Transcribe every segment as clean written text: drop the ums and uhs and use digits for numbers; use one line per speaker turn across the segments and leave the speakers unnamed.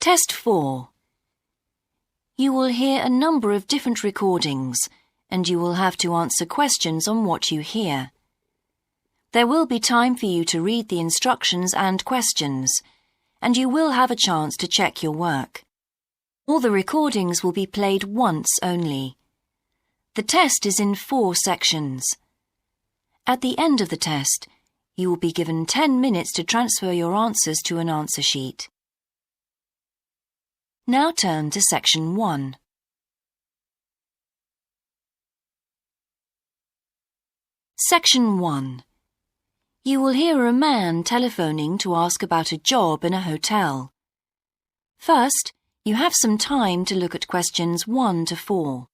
Test 4. You will hear a number of different recordings, and you will have to answer questions on what you hear. There will be time for you to read the instructions and questions, and you will have a chance to check your work. All the recordings will be played once only. The test is in 4 sections. At the end of the test, you will be given 10 minutes to transfer your answers to an answer sheet. Now turn to Section 1. Section 1. You will hear a man telephoning to ask about a job in a hotel. First, you have some time to look at questions 1 to 4.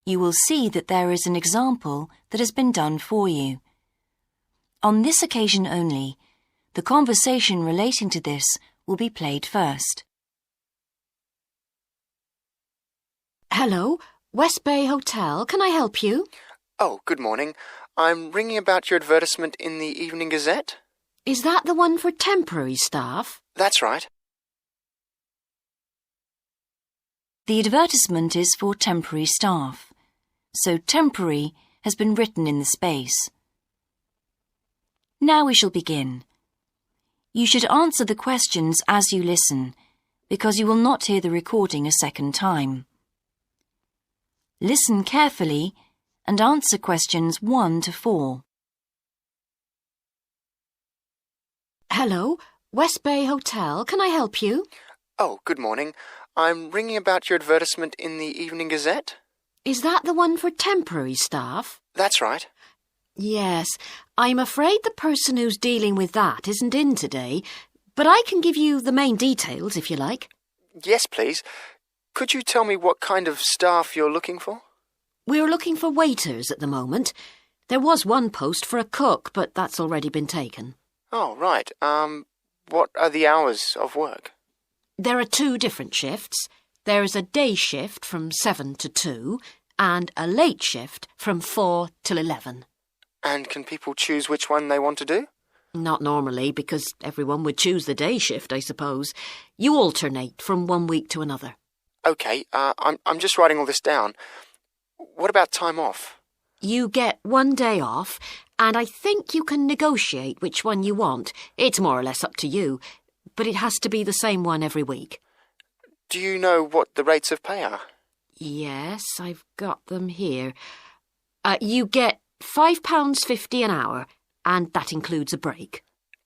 You will see that there is an example that has been done for you. On this occasion only, the conversation relating to this will be played first.
Hello, West Bay Hotel. Can I help you?
Oh, good morning. I'm ringing about your advertisement in the Evening Gazette.
Is that the one for temporary staff?
That's right.
The advertisement is for temporary staff, so temporary has been written in the space. Now we shall begin. You should answer the questions as you listen, because you will not hear the recording a second time. Listen carefully and answer questions 1 to 4.
Hello, West Bay Hotel. Can I help you?
Oh, good morning. I'm ringing about your advertisement in the Evening Gazette.
Is that the one for temporary staff?
That's right.
Yes, I'm afraid the person who's dealing with that isn't in today, but I can give you the main details if you like.
Yes, please. Could you tell me what kind of staff you're looking for?
We're looking for waiters at the moment. There was one post for a cook, but that's already been taken.
Oh, right. What are the hours of work?
There are 2 different shifts. There is a day shift from 7 to 2 and a late shift from 4 till 11.
And can people choose which one they want to do?
Not normally, because everyone would choose the day shift, I suppose. You alternate from one week to another.
OK, I'm just writing all this down. What about time off?
You get 1 day off, and I think you can negotiate which one you want. It's more or less up to you, but it has to be the same one every week.
Do you know what the rates of pay are?
Yes, I've got them here. You get £5.50 an hour, and that includes a break.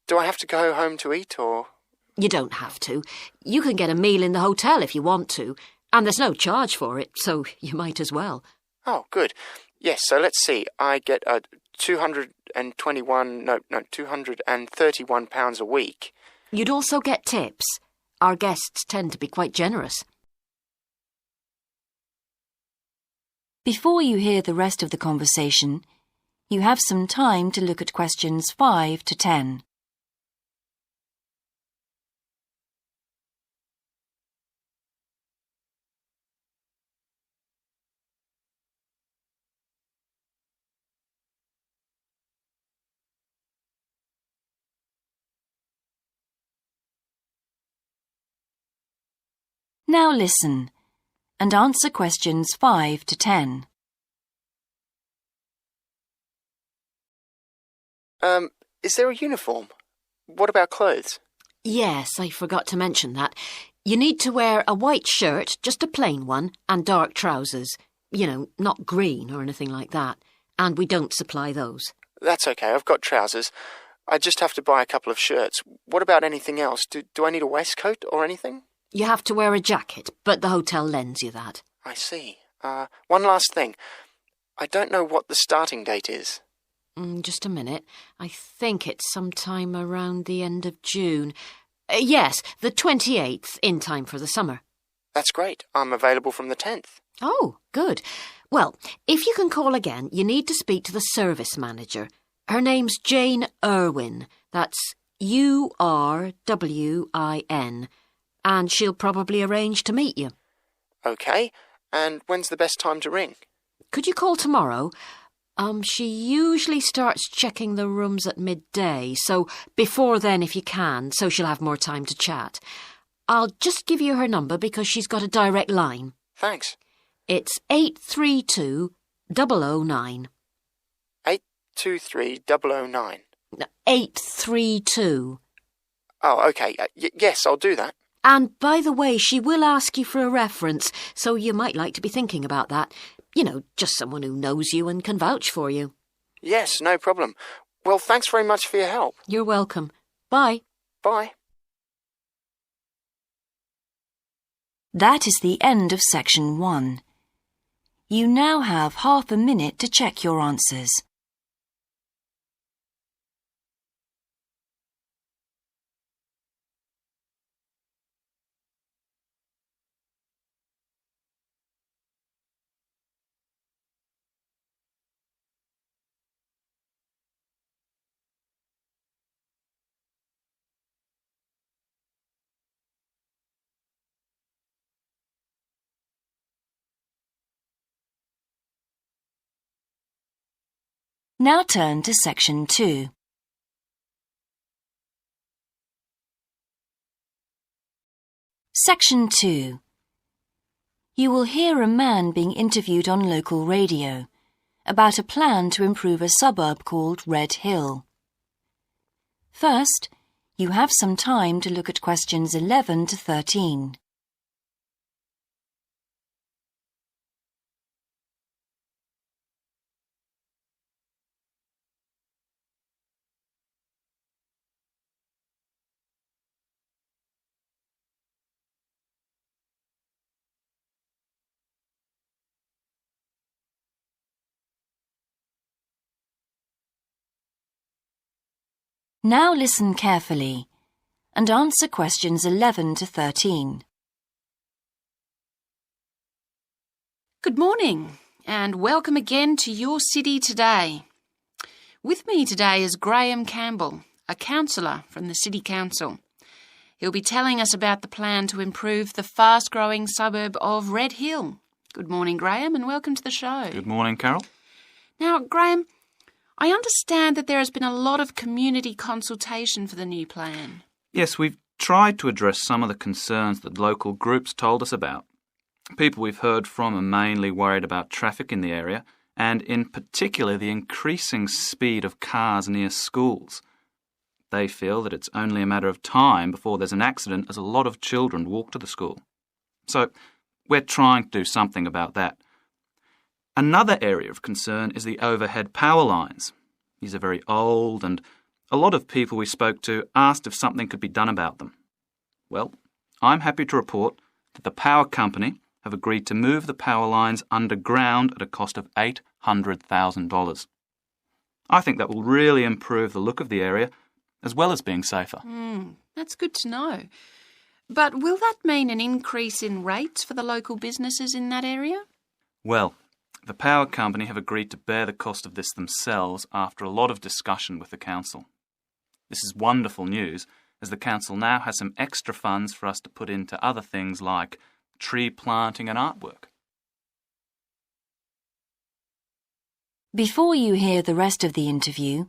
Do I have to go home to eat, or...?
You don't have to. You can get a meal in the hotel if you want to, and there's no charge for it, so you might as well.
Oh, good. Yes, so let's see. I get £231 a week.
You'd also get tips. Our guests tend to be quite generous.
Before you hear the rest of the conversation, you have some time to look at questions 5 to 10. Now listen and answer questions 5 to 10.
Is there a uniform? What about clothes?
Yes, I forgot to mention that. You need to wear a white shirt, just a plain one, and dark trousers. You know, not green or anything like that. And we don't supply those.
That's okay, I've got trousers. I just have to buy a couple of shirts. What about anything else? Do I need a waistcoat or anything?
You have to wear a jacket, but the hotel lends you that.
I see. One last thing. I don't know what the starting date is.
Just a minute. I think it's sometime around the end of June. Yes, the 28th, in time for the summer.
That's great. I'm available from the 10th.
Oh, good. Well, if you can call again, you need to speak to the service manager. Her name's Jane Irwin. That's Urwin. And she'll probably arrange to meet you.
OK, and when's the best time to ring?
Could you call tomorrow? She usually starts checking the rooms at midday, so before then if you can, so she'll have more time to chat. I'll just give you her number because she's got a direct line.
Thanks.
It's 832-009.
823-009.
832.
Oh, OK. Yes, I'll do that.
And by the way, she will ask you for a reference, so you might like to be thinking about that. You know, just someone who knows you and can vouch for you.
Yes, no problem. Well, thanks very much for your help.
You're welcome. Bye.
Bye.
That is the end of section 1. You now have half a minute to check your answers. Now turn to section 2. Section 2. You will hear a man being interviewed on local radio about a plan to improve a suburb called Red Hill. First, you have some time to look at questions 11 to 13. Now listen carefully and answer questions 11 to 13.
Good morning and welcome again to Your City Today. With me today is Graham Campbell, a councillor from the City Council. He'll be telling us about the plan to improve the fast-growing suburb of Red Hill. Good morning, Graham, and welcome to the show.
Good morning, Carol.
Now, Graham, I understand that there has been a lot of community consultation for the new plan.
Yes, we've tried to address some of the concerns that local groups told us about. People we've heard from are mainly worried about traffic in the area and in particular the increasing speed of cars near schools. They feel that it's only a matter of time before there's an accident as a lot of children walk to the school. So we're trying to do something about that. Another area of concern is the overhead power lines. These are very old and a lot of people we spoke to asked if something could be done about them. Well, I'm happy to report that the power company have agreed to move the power lines underground at a cost of $800,000. I think that will really improve the look of the area as well as being safer.
That's good to know. But will that mean an increase in rates for the local businesses in that area?
Well, the power company have agreed to bear the cost of this themselves after a lot of discussion with the council. This is wonderful news, as the council now has some extra funds for us to put into other things like tree planting and artwork.
Before you hear the rest of the interview,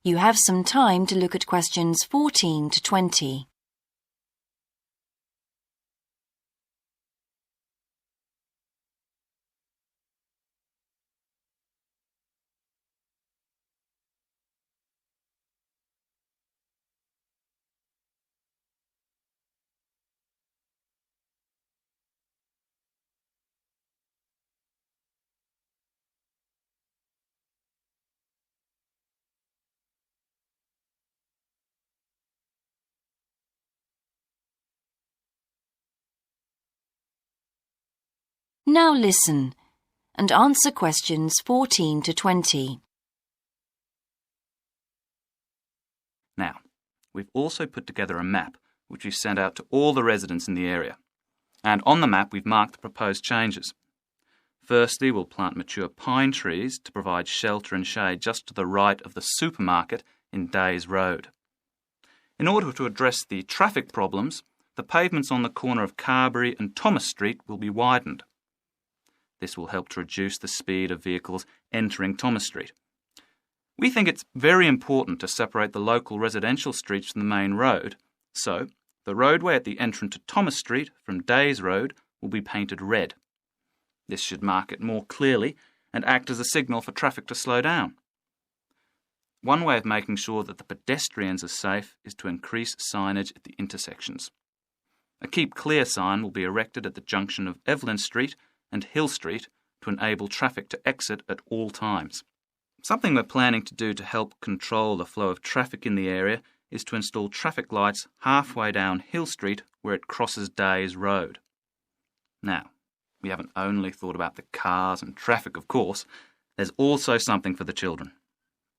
you have some time to look at questions 14 to 20. Now listen and answer questions 14 to 20.
Now, we've also put together a map which we've sent out to all the residents in the area. And on the map we've marked the proposed changes. Firstly, we'll plant mature pine trees to provide shelter and shade just to the right of the supermarket in Days Road. In order to address the traffic problems, the pavements on the corner of Carberry and Thomas Street will be widened. This will help to reduce the speed of vehicles entering Thomas Street. We think it's very important to separate the local residential streets from the main road, so the roadway at the entrance to Thomas Street from Days Road will be painted red. This should mark it more clearly and act as a signal for traffic to slow down. One way of making sure that the pedestrians are safe is to increase signage at the intersections. A Keep Clear sign will be erected at the junction of Evelyn Street and Hill Street to enable traffic to exit at all times. Something we're planning to do to help control the flow of traffic in the area is to install traffic lights halfway down Hill Street where it crosses Days Road. Now, we haven't only thought about the cars and traffic, of course. There's also something for the children.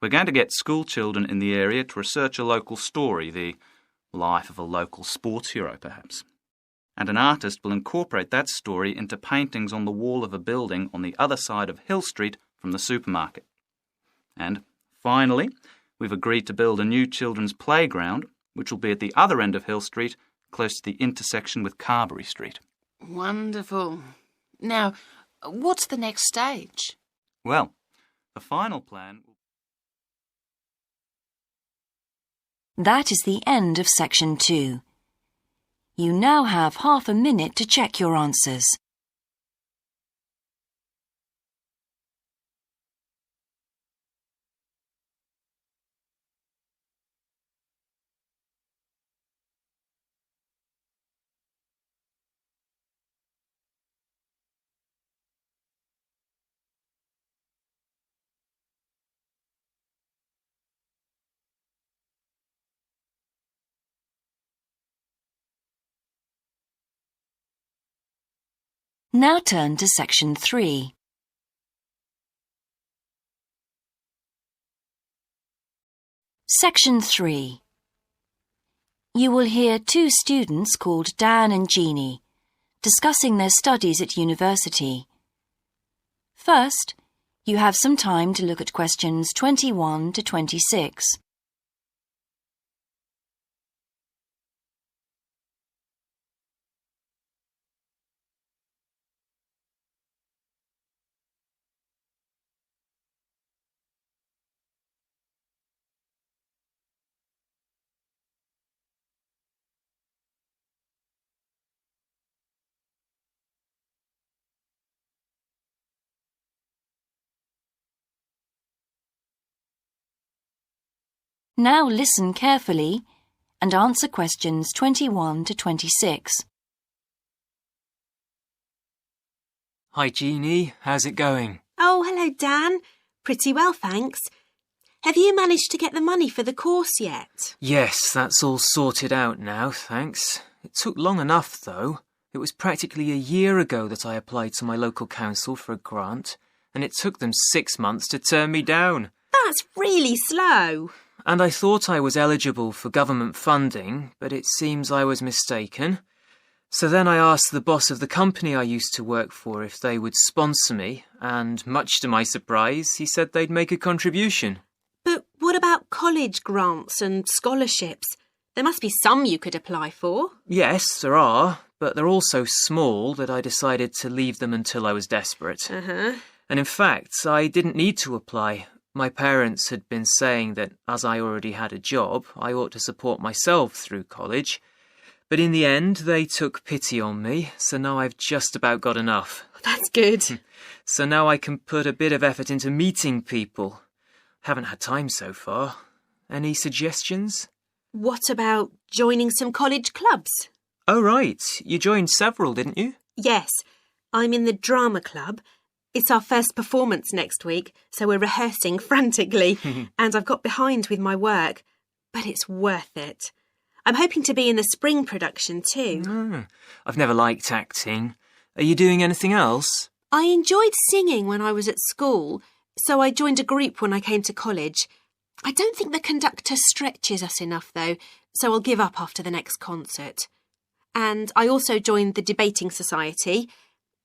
We're going to get school children in the area to research a local story, the life of a local sports hero, perhaps. And an artist will incorporate that story into paintings on the wall of a building on the other side of Hill Street from the supermarket. And finally, we've agreed to build a new children's playground, which will be at the other end of Hill Street, close to the intersection with Carberry Street.
Wonderful. Now, what's the next stage?
Well, the final plan...
That is the end of section 2. You now have half a minute to check your answers. Now turn to section 3. Section 3. You will hear two students called Dan and Jeannie discussing their studies at university. First, you have some time to look at questions 21 to 26. Now listen carefully and answer questions 21 to 26.
Hi, Jeannie. How's it going?
Oh, hello, Dan. Pretty well, thanks. Have you managed to get the money for the course yet?
Yes, that's all sorted out now, thanks. It took long enough, though. It was practically a year ago that I applied to my local council for a grant, and it took them 6 months to turn me down.
That's really slow.
And I thought I was eligible for government funding, but it seems I was mistaken. So then I asked the boss of the company I used to work for if they would sponsor me, and much to my surprise, he said they'd make a contribution.
But what about college grants and scholarships? There must be some you could apply for.
Yes, there are, but they're all so small that I decided to leave them until I was desperate. And in fact, I didn't need to apply. My parents had been saying that as I already had a job, I ought to support myself through college. But in the end, they took pity on me, so now I've just about got enough.
That's good.
So now I can put a bit of effort into meeting people. Haven't had time so far. Any suggestions?
What about joining some college clubs?
Oh, right. You joined several, didn't you?
Yes. I'm in the drama club. It's our first performance next week, so we're rehearsing frantically, and I've got behind with my work. But it's worth it. I'm hoping to be in the spring production too.
I've never liked acting. Are you doing anything else?
I enjoyed singing when I was at school, so I joined a group when I came to college. I don't think the conductor stretches us enough, though, so I'll give up after the next concert. And I also joined the debating society.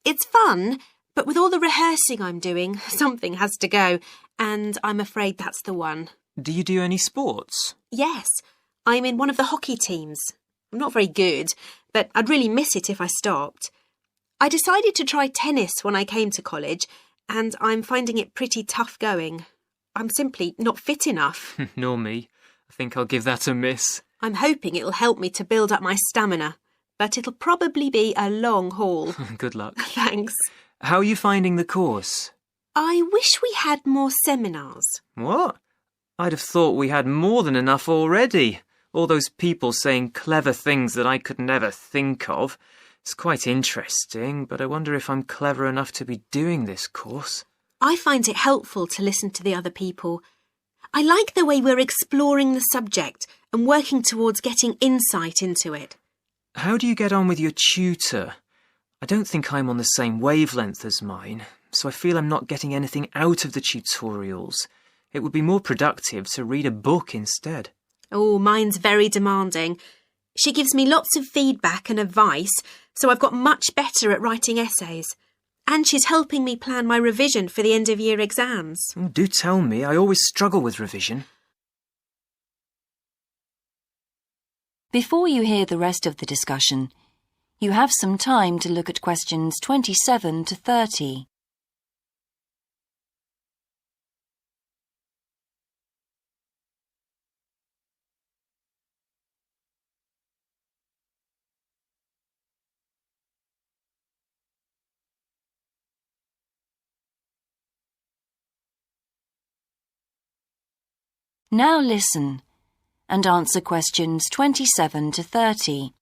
It's fun, But with all the rehearsing I'm doing, something has to go, and I'm afraid that's the one.
Do you do any sports?
Yes, I'm in one of the hockey teams. I'm not very good, but I'd really miss it if I stopped. I decided to try tennis when I came to college, and I'm finding it pretty tough going. I'm simply not fit enough.
Nor me. I think I'll give that a miss.
I'm hoping it'll help me to build up my stamina, but it'll probably be a long haul.
Good luck.
Thanks.
How are you finding the course?
I wish we had more seminars.
What? I'd have thought we had more than enough already. All those people saying clever things that I could never think of. It's quite interesting, but I wonder if I'm clever enough to be doing this course.
I find it helpful to listen to the other people. I like the way we're exploring the subject and working towards getting insight into it.
How do you get on with your tutor? I don't think I'm on the same wavelength as mine, so I feel I'm not getting anything out of the tutorials. It would be more productive to read a book instead.
Oh, mine's very demanding. She gives me lots of feedback and advice, so I've got much better at writing essays. And she's helping me plan my revision for the end-of-year exams.
Oh, do tell me, I always struggle with revision.
Before you hear the rest of the discussion, you have some time to look at questions 27 to 30. Now listen and answer questions 27 to 30.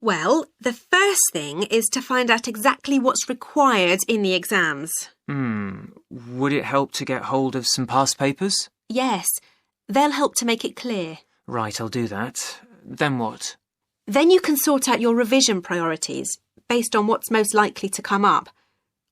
Well, the first thing is to find out exactly what's required in the exams.
Would it help to get hold of some past papers?
Yes, they'll help to make it clear.
Right, I'll do that. Then what?
Then you can sort out your revision priorities based on what's most likely to come up.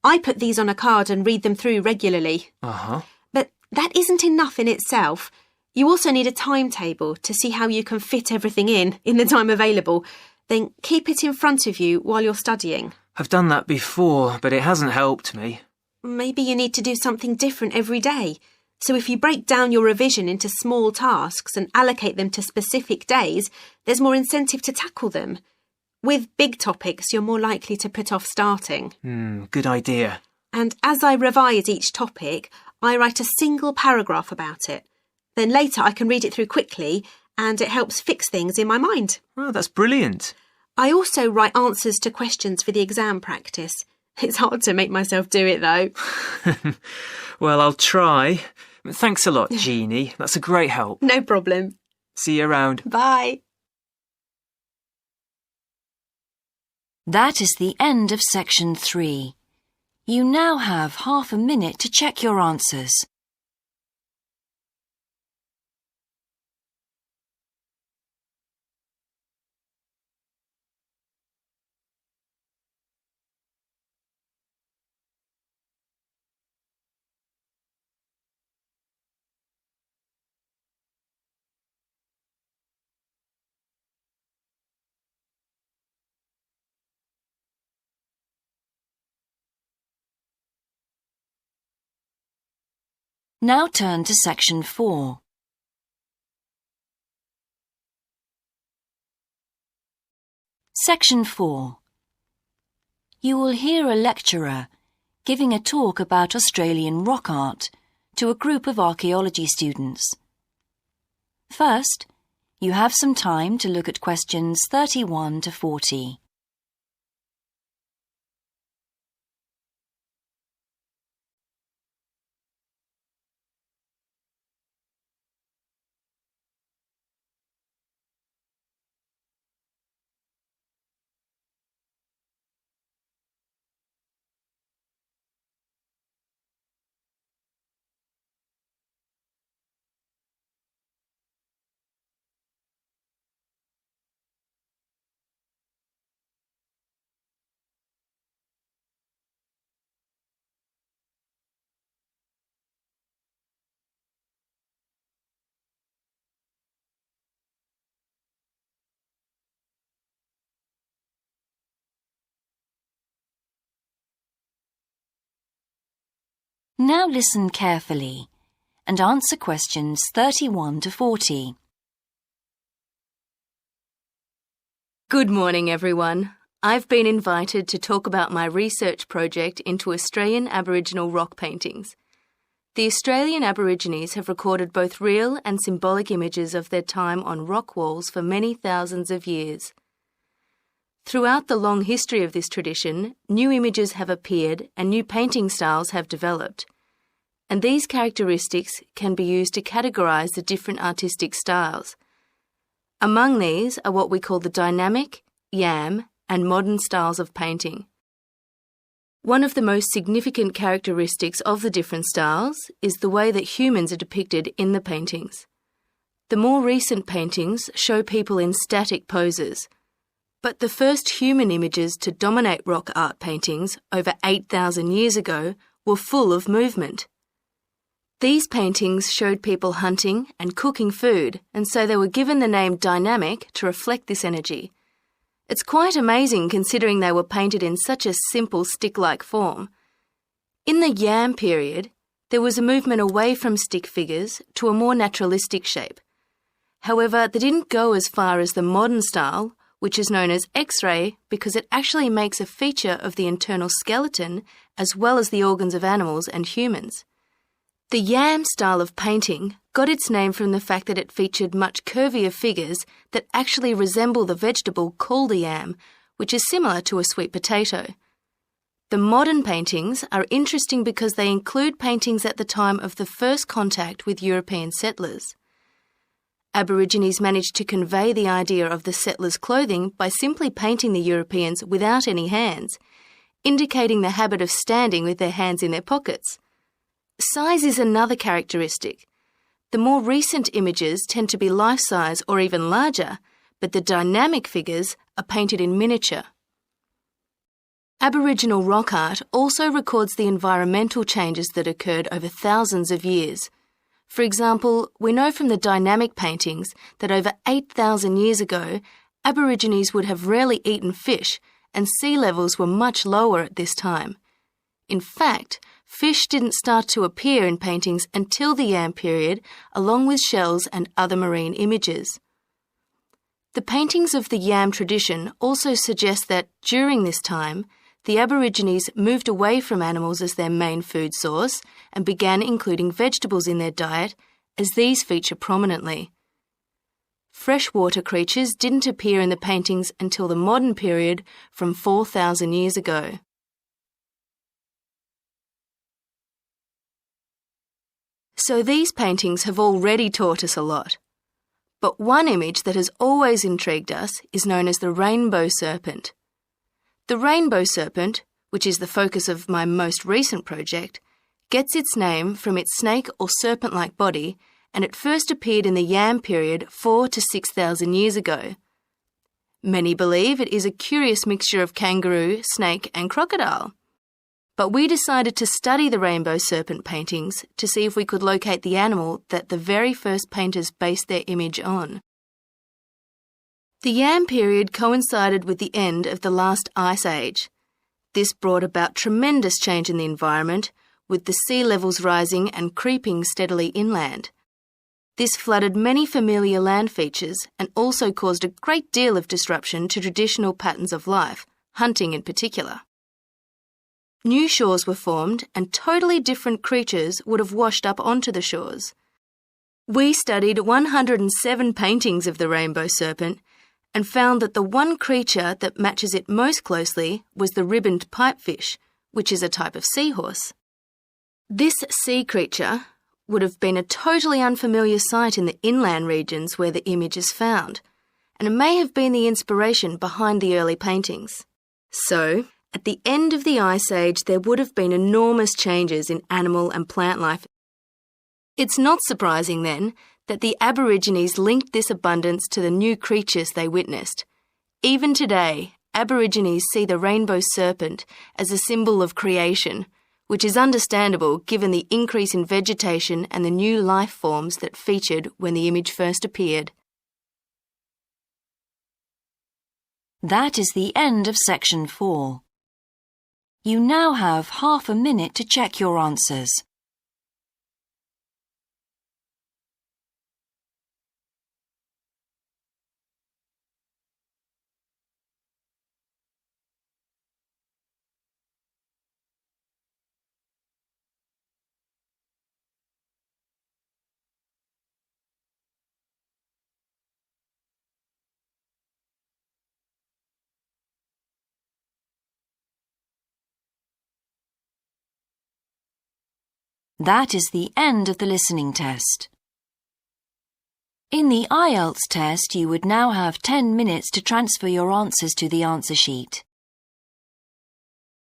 I put these on a card and read them through regularly.
Uh-huh.
But that isn't enough in itself. You also need a timetable to see how you can fit everything in the time available. Then keep it in front of you while you're studying.
I've done that before, but it hasn't helped me.
Maybe you need to do something different every day. So if you break down your revision into small tasks and allocate them to specific days, there's more incentive to tackle them. With big topics, you're more likely to put off starting.
Good idea.
And as I revise each topic, I write a single paragraph about it. Then later I can read it through quickly, and it helps fix things in my mind.
Oh, that's brilliant.
I also write answers to questions for the exam practice. It's hard to make myself do it, though.
Well, I'll try. Thanks a lot, Jeannie. That's a great help.
No problem.
See you around.
Bye.
That is the end of section 3. You now have half a minute to check your answers. Now turn to section 4. Section 4. You will hear a lecturer giving a talk about Australian rock art to a group of archaeology students. First, you have some time to look at questions 31 to 40. Now listen carefully and answer questions 31 to 40.
Good morning, everyone. I've been invited to talk about my research project into Australian Aboriginal rock paintings. The Australian Aborigines have recorded both real and symbolic images of their time on rock walls for many thousands of years. Throughout the long history of this tradition, new images have appeared and new painting styles have developed. And these characteristics can be used to categorise the different artistic styles. Among these are what we call the dynamic, yam, and modern styles of painting. One of the most significant characteristics of the different styles is the way that humans are depicted in the paintings. The more recent paintings show people in static poses, but the first human images to dominate rock art paintings over 8,000 years ago were full of movement. These paintings showed people hunting and cooking food, and so they were given the name dynamic to reflect this energy. It's quite amazing considering they were painted in such a simple stick-like form. In the yam period, there was a movement away from stick figures to a more naturalistic shape. However, they didn't go as far as the modern style, which is known as X-ray because it actually makes a feature of the internal skeleton as well as the organs of animals and humans. The yam style of painting got its name from the fact that it featured much curvier figures that actually resemble the vegetable called a yam, which is similar to a sweet potato. The modern paintings are interesting because they include paintings at the time of the first contact with European settlers. Aborigines managed to convey the idea of the settlers' clothing by simply painting the Europeans without any hands, indicating the habit of standing with their hands in their pockets. Size is another characteristic. The more recent images tend to be life-size or even larger, but the dynamic figures are painted in miniature. Aboriginal rock art also records the environmental changes that occurred over thousands of years. For example, we know from the dynamic paintings that over 8,000 years ago, Aborigines would have rarely eaten fish, and sea levels were much lower at this time. In fact, fish didn't start to appear in paintings until the yam period, along with shells and other marine images. The paintings of the yam tradition also suggest that during this time, the Aborigines moved away from animals as their main food source and began including vegetables in their diet, as these feature prominently. Freshwater creatures didn't appear in the paintings until the modern period from 4,000 years ago. So these paintings have already taught us a lot. But one image that has always intrigued us is known as the Rainbow Serpent. The Rainbow Serpent, which is the focus of my most recent project, gets its name from its snake or serpent-like body, and it first appeared in the yam period 4,000 to 6,000 years ago. Many believe it is a curious mixture of kangaroo, snake and crocodile. But we decided to study the Rainbow Serpent paintings to see if we could locate the animal that the very first painters based their image on. The yam period coincided with the end of the last ice age. This brought about tremendous change in the environment, with the sea levels rising and creeping steadily inland. This flooded many familiar land features and also caused a great deal of disruption to traditional patterns of life, hunting in particular. New shores were formed and totally different creatures would have washed up onto the shores. We studied 107 paintings of the Rainbow Serpent and found that the one creature that matches it most closely was the ribboned pipefish, which is a type of seahorse. This sea creature would have been a totally unfamiliar sight in the inland regions where the image is found, and it may have been the inspiration behind the early paintings. So, at the end of the Ice Age, there would have been enormous changes in animal and plant life. It's not surprising, then, that the Aborigines linked this abundance to the new creatures they witnessed. Even today, Aborigines see the rainbow serpent as a symbol of creation, which is understandable given the increase in vegetation and the new life forms that featured when the image first appeared.
That is the end of section 4. You now have half a minute to check your answers. That is the end of the listening test. In the IELTS test, you would now have 10 minutes to transfer your answers to the answer sheet.